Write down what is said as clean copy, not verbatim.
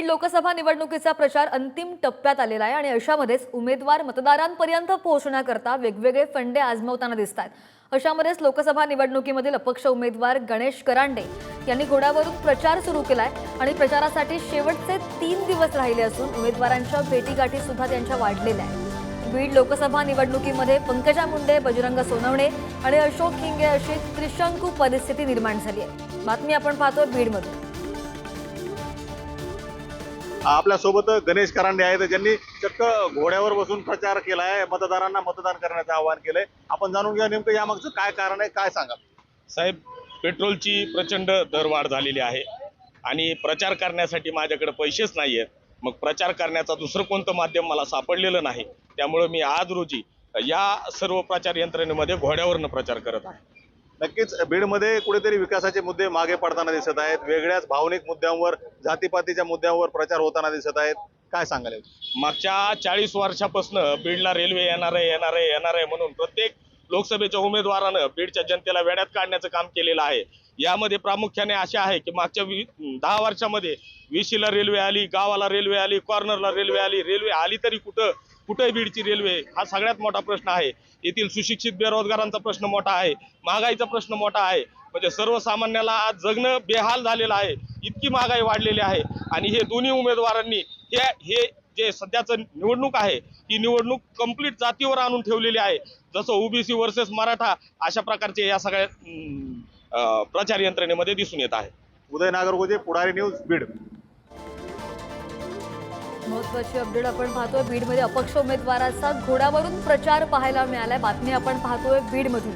बीड लोकसभा निवडणुकीचा प्रचार अंतिम टप्प्यात आलेला आहे आणि अशामध्येच उमेदवार मतदारांपर्यंत पोहोचण्याकरता वेगवेगळे फंडे आजमावताना दिसतात। अशामध्येच लोकसभा निवडणुकीमधील अपक्ष उमेदवार गणेश करांडे यांनी घोड्यावरून प्रचार सुरू केलाय आणि प्रचारासाठी शेवटचे 3 दिवस राहिले असून उमेदवारांच्या भेटीगाठी सुद्धा त्यांच्या वाढलेल्या आहेत। बीड लोकसभा निवडणुकीमध्ये पंकजा मुंडे, बजरंग सोनवणे आणि अशोक हिंगे अशी त्रिशंकू परिस्थिती निर्माण झाली आहे। बातमी आपण पाहतोय बीडमधून। आपल्या सोबत गणेश करांडे आहेत, ज्यांनी चक्क घोड्यावर बसून प्रचार केलाय, मतदारांना मतदान करण्याचं आवाहन केलंय। आपण जाणून घ्या नेमकं यामागचं काय कारण आहे, काय सांगाल? साहेब, पेट्रोलची प्रचंड दरवाढ झालेली आहे आणि प्रचार करण्यासाठी माझ्याकडे पैसेच नाही आहेत। मग प्रचार करण्याचं दुसरं कोणतं माध्यम मला सापडलेलं नाही, त्यामुळे मी आज रोजी या सर्व प्रचार यंत्रणेमध्ये घोड्यावरनं प्रचार करत आहे। नक्कीच बीडमध्ये कुठेतरी विकासाचे मुद्दे मागे पडताना दिसत आहेत, वेगळ्याच भावनिक मुद्द्यांवर, जातीपातीच्या मुद्द्यांवर प्रचार होताना दिसत आहेत। काय सांगाल? मागच्या 40 वर्षापासून बीडला रेल्वे येणार आहे म्हणून प्रत्येक लोकसभेच्या उमेदवारानं बीडच्या जनतेला वेड्यात काढण्याचं काम केलेलं आहे। यामध्ये प्रामुख्याने असे आहे की मागच्या 10 वर्षामध्ये विशीला रेल्वे आली, गावाला रेल्वे आली, कॉर्नरला रेल्वे आली तरी कुठे बीडची रेल्वे हा सगळ्यात मोठा प्रश्न आहे। येथील सुशिक्षित बेरोजगारांचा प्रश्न मोठा आहे, महागाईचा प्रश्न मोठा आहे। म्हणजे सर्वसामान्याला आज जगणं बेहाल झालेलं आहे, इतकी महागाई वाढलेली आहे। आणि हे दोन्ही उमेदवारांनी हे जे सध्याचं निवडणूक आहे ही निवडणूक कंप्लीट जातीवर आणून ठेवलेली आहे। जसं ओबीसी वर्सेस मराठा अशा प्रकारचे या सगळ्या प्रचार यंत्रणेमध्ये दिसून येत आहे। उदय नागरगोजे, पुढारी न्यूज, बीड। महत्त्वाची अपडेट आपण पाहतोय। बीडमध्ये अपक्ष उमेदवाराचा घोड्यावरून प्रचार पाहायला मिळालाय। बातमी आपण पाहतोय बीडमधून।